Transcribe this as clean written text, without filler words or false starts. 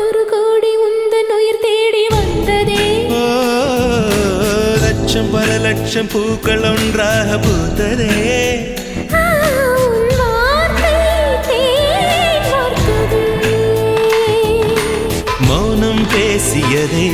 ஒரு கோடி உந்தன் உயிர் தேடி வந்ததே. லட்சம் பல லட்சம் பூக்கள் ஒன்றாக பூத்ததே. மௌனம் பேசியதே